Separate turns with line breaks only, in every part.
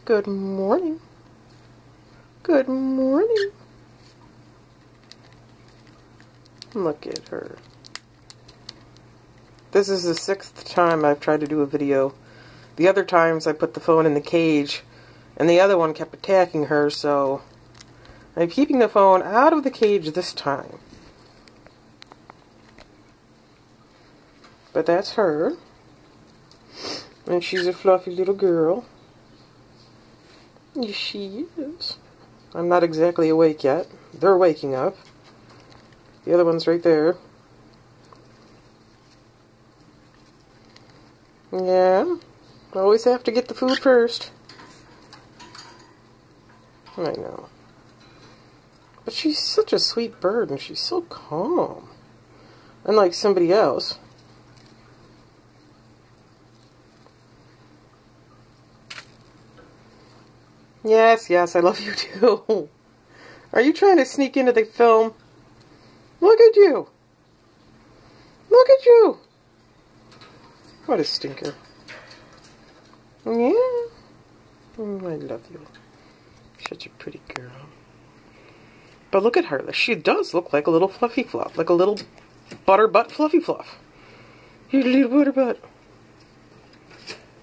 Good morning. Good morning. Look at her. This is the 6th time I've tried to do a video. The other times I put the phone in the cage and the other one kept attacking her, so I'm keeping the phone out of the cage this time. But that's her. And she's a fluffy little girl. Yes, she is. I'm not exactly awake yet. They're waking up. The other one's right there. Yeah. Always have to get the food first. I know. But she's such a sweet bird, and she's so calm. Unlike somebody else. Yes, yes, I love you too. Are you trying to sneak into the film? Look at you. Look at you. What a stinker. Yeah. I love you. Such a pretty girl. But look at her. She does look like a little fluffy fluff. Like a little butter butt fluffy fluff. You little butter butt.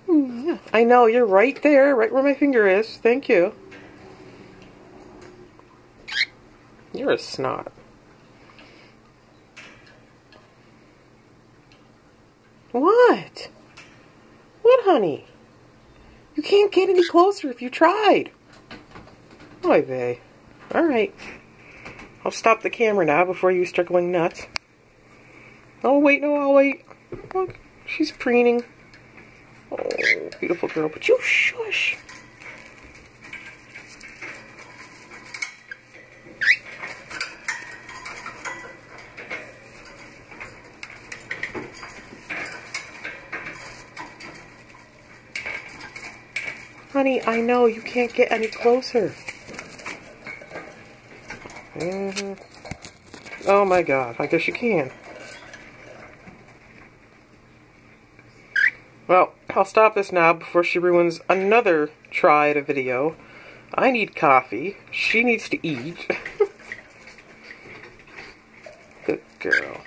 Yeah, I know, you're right there, right where my finger is. Thank you. You're a snot. What? What, honey? You can't get any closer if you tried. Oy vey. Alright. I'll stop the camera now before you start going nuts. Oh, wait, no, I'll wait. Look, she's preening. Oh, beautiful girl, but you shush. Honey, I know you can't get any closer. Oh my God, I guess you can. Well, I'll stop this now before she ruins another try at a video. I need coffee. She needs to eat. Good girl.